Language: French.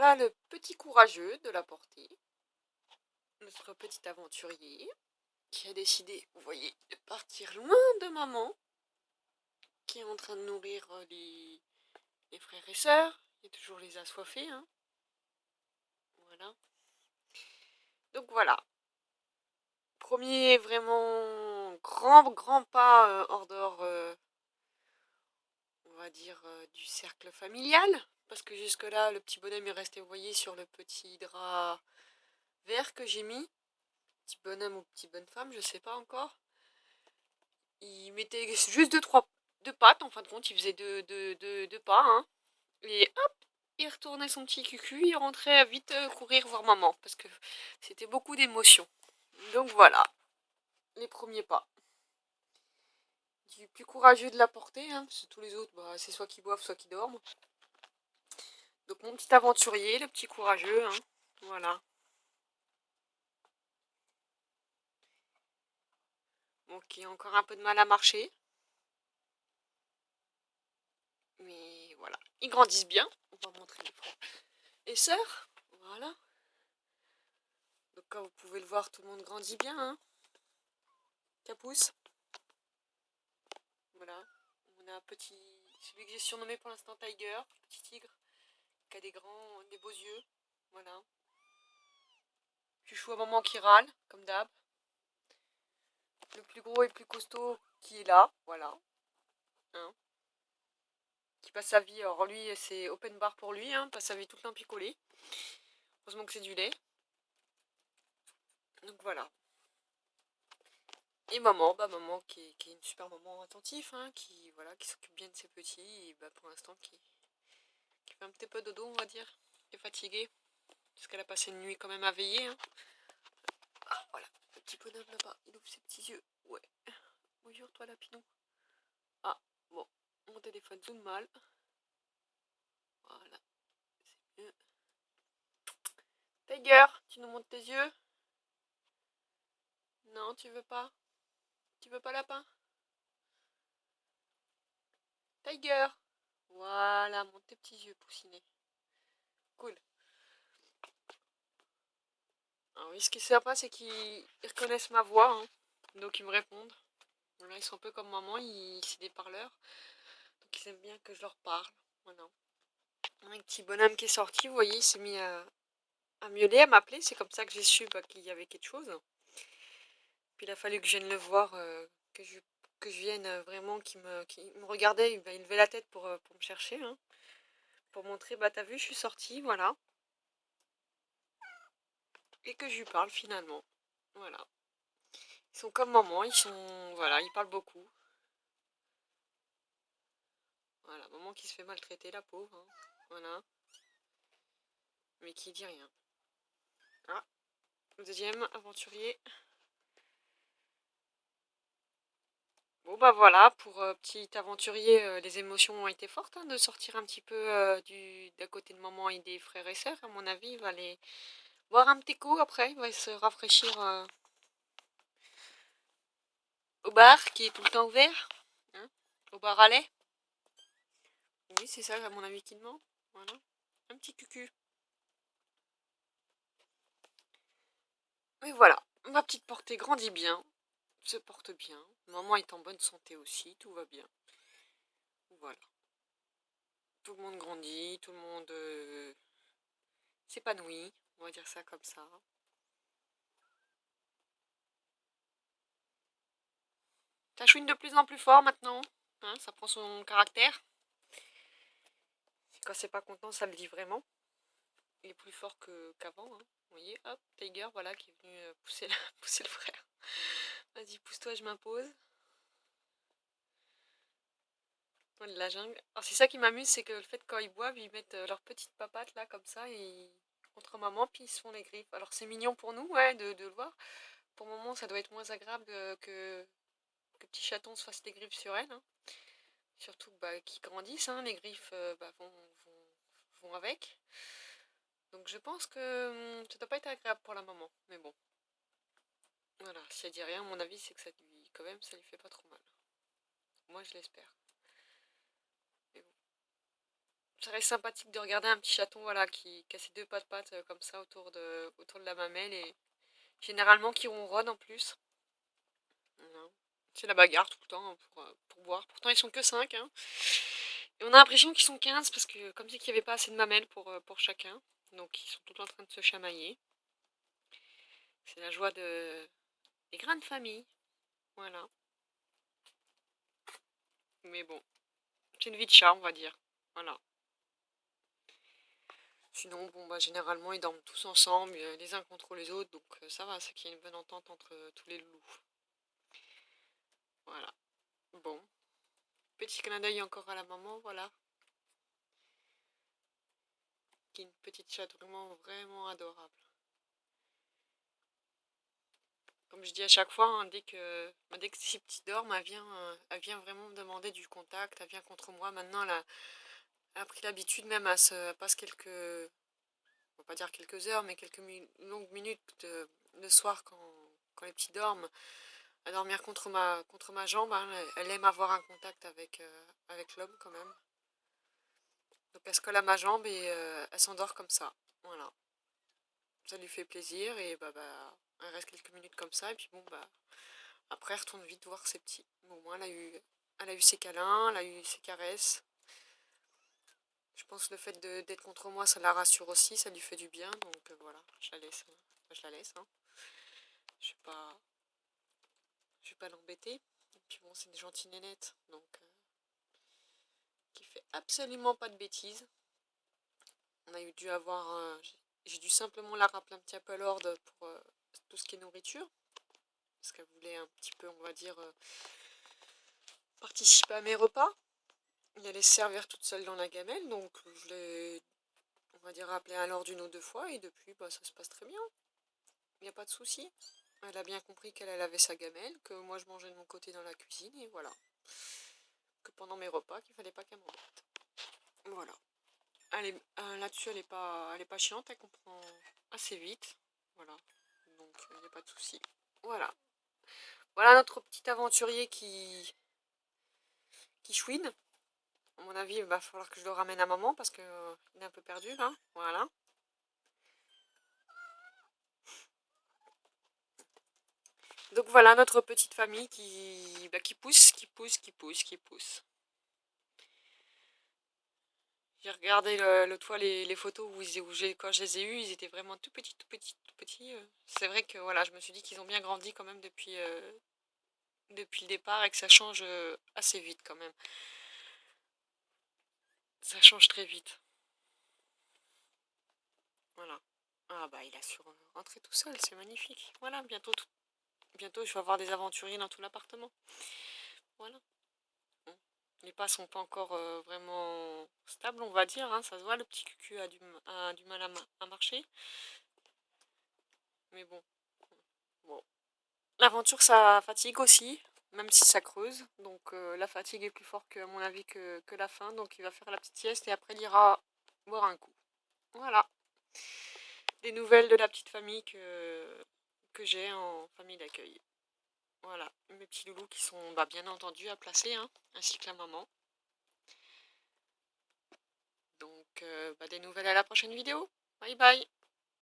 Voilà le petit courageux de la portée, notre petit aventurier, qui a décidé, vous voyez, de partir loin de maman, qui est en train de nourrir les frères et sœurs, et toujours les assoiffés, hein. Voilà. Donc voilà, premier vraiment grand pas hors dehors, on va dire, du cercle familial, parce que jusque-là, le petit bonhomme est resté, vous voyez, sur le petit drap vert que j'ai mis. Petit bonhomme ou petite bonne femme, je sais pas encore. Il mettait juste deux pattes, en fin de compte, il faisait deux pas, hein. Et hop, il retournait son petit cucu, il rentrait vite courir voir maman, parce que c'était beaucoup d'émotions. Donc voilà, les premiers pas. Du plus courageux de la portée, hein, parce que tous les autres, bah, c'est soit qu'ils boivent, soit qu'ils dorment. Donc mon petit aventurier, le petit courageux, hein, voilà. Bon, qui a encore un peu de mal à marcher. Mais voilà, ils grandissent bien. On va montrer les frères et sœurs. Voilà. Donc comme vous pouvez le voir, tout le monde grandit bien, hein. Capousse. Voilà. On a un petit... celui que j'ai surnommé pour l'instant Tiger, petit tigre, qui a des beaux yeux. Voilà. Chuchou à maman qui râle, comme d'hab. Le plus gros et plus costaud qui est là, voilà. Hein. Qui passe sa vie, alors lui c'est open bar pour lui, hein, passe sa vie tout le temps picolé. Heureusement que c'est du lait. Donc voilà. Et maman, bah maman qui est une super maman attentive, hein, voilà, qui s'occupe bien de ses petits, et bah pour l'instant qui fait un petit peu dodo, on va dire, qui est fatiguée, parce qu'elle a passé une nuit quand même à veiller, hein. Ah voilà, le petit bonhomme là-bas, il ouvre ses petits yeux, ouais. Bonjour toi Lapinou. Ah, bon, mon téléphone zoome mal. Voilà, c'est mieux. Tiger, tu nous montres tes yeux? Non, tu veux pas? Tu veux pas lapin? Tiger! Voilà, montre tes petits yeux poussinés. Cool. Alors oui, ce qui est sympa, c'est qu'ils reconnaissent ma voix, hein, donc ils me répondent. Voilà, ils sont un peu comme maman, c'est des parleurs, donc ils aiment bien que je leur parle. Voilà. Un petit bonhomme qui est sorti, vous voyez, il s'est mis à miauler, à m'appeler, c'est comme ça que j'ai su qu'il y avait quelque chose. Puis il a fallu que je vienne le voir, que je vienne vraiment, qu'il me regardait, il levait la tête pour me chercher, hein, pour montrer, bah t'as vu, je suis sortie, voilà. Et que je lui parle finalement. Voilà. Ils sont comme maman, voilà, ils parlent beaucoup. Voilà, maman qui se fait maltraiter, la pauvre, hein. Voilà. Mais qui dit rien. Ah, le deuxième aventurier. Bon bah voilà, pour petit aventurier, les émotions ont été fortes, hein, de sortir un petit peu d'à côté de maman et des frères et sœurs. À mon avis, il va aller boire un petit coup après, il va se rafraîchir au bar qui est tout le temps ouvert, hein, au bar à lait. Oui, c'est ça à mon avis qu'il demande. Voilà, un petit cucu. Mais voilà, ma petite portée grandit bien, se porte bien. Maman est en bonne santé aussi, tout va bien. Voilà. Tout le monde grandit, tout le monde s'épanouit, on va dire ça comme ça. Ça chouine de plus en plus fort maintenant, hein, ça prend son caractère. Quand c'est pas content, ça le dit vraiment. Il est plus fort qu'avant, hein. Vous voyez, hop, Tiger, voilà, qui est venu pousser, pousser le frère. Vas-y, pousse-toi, je m'impose. De la jungle. Alors c'est ça qui m'amuse, c'est que le fait quand ils boivent, ils mettent leurs petites papates là comme ça et contre maman, puis ils se font les griffes. Alors c'est mignon pour nous, ouais, de le voir. Pour maman, ça doit être moins agréable que petit chaton se fasse des griffes sur elle, hein. Surtout bah, qu'ils grandissent, hein, les griffes bah, vont avec. Donc je pense que ça doit pas être agréable pour la maman, mais bon. Voilà, si elle dit rien, à mon avis, c'est que ça lui, quand même, ça lui fait pas trop mal. Moi, je l'espère. Mais bon. ça reste sympathique de regarder un petit chaton, voilà, qui a ses deux pattes comme ça autour de la mamelle et généralement qui ronronne en plus. Voilà. C'est la bagarre tout le temps hein, pour boire. Pourtant ils sont que 5 hein. Et on a l'impression qu'ils sont 15 parce que comme si qu'il n'y avait pas assez de mamelles pour chacun. Donc ils sont tout le temps en train de se chamailler. C'est la joie des grandes familles. Voilà. Mais bon, c'est une vie de chat on va dire. Voilà. Sinon, bon, bah, généralement, ils dorment tous ensemble, les uns contre les autres, donc ça va, c'est qu'il y a une bonne entente entre tous les loulous. Voilà. Bon. Petit clin d'œil encore à la maman, voilà. Qui est une petite chatte vraiment, vraiment adorable. Comme je dis à chaque fois, hein, dès que ces petits dorment, elle vient vraiment me demander du contact, elle vient contre moi. Maintenant, elle a pris l'habitude même elle passe on va pas dire quelques heures, mais quelques longues minutes le soir quand les petits dorment, à dormir contre ma jambe. Hein. Elle aime avoir un contact avec l'homme quand même. Donc elle se colle à ma jambe et elle s'endort comme ça. Voilà. Ça lui fait plaisir et elle reste quelques minutes comme ça et puis bon après elle retourne vite voir ses petits. Bon, au moins elle a eu ses câlins, elle a eu ses caresses. Je pense que le fait d'être contre moi ça la rassure aussi, ça lui fait du bien donc voilà, je la laisse. Je la laisse. Hein. Je vais pas, je vais pas l'embêter. Et puis bon, c'est une gentille nénette donc qui fait absolument pas de bêtises. On a eu dû avoir j'ai dû simplement la rappeler un petit peu à l'ordre pour tout ce qui est nourriture. Parce qu'elle voulait un petit peu, on va dire, participer à mes repas. Elle allait se servir toute seule dans la gamelle, donc je l'ai, on va dire, rappelé à l'ordre une ou deux fois, et depuis, ça se passe très bien. Il n'y a pas de souci. Elle a bien compris qu'elle avait sa gamelle, que moi je mangeais de mon côté dans la cuisine, et voilà. Que pendant mes repas, qu'il fallait pas qu'elle m'embête. Voilà. Là-dessus, elle est pas chiante, elle comprend assez vite. Voilà. Donc, il n'y a pas de souci. Voilà. Voilà notre petit aventurier qui chouine. À mon avis, il va falloir que je le ramène à maman parce qu'il est un peu perdu là. Voilà. Donc voilà notre petite famille qui pousse, qui pousse, qui pousse, qui pousse. J'ai regardé l'autre fois les photos quand je les ai eus, ils étaient vraiment tout petits, tout petits, tout petits. C'est vrai que voilà, je me suis dit qu'ils ont bien grandi quand même depuis le départ et que ça change assez vite quand même. Ça change très vite. Voilà. Ah bah il a su rentrer tout seul, c'est magnifique. Voilà, bientôt je vais avoir des aventuriers dans tout l'appartement. Voilà. Bon. Les pas sont pas encore vraiment stables, on va dire. Hein. Ça se voit, le petit cucu a du mal à marcher. Mais bon. Bon. L'aventure, ça fatigue aussi, même si ça creuse. Donc la fatigue est plus forte, à mon avis, que la faim. Donc il va faire la petite sieste et après il ira boire un coup. Voilà. Des nouvelles de la petite famille que j'ai en famille d'accueil. Voilà, mes petits loulous qui sont bien entendu à placer, hein, ainsi que la maman. Donc des nouvelles à la prochaine vidéo. Bye bye.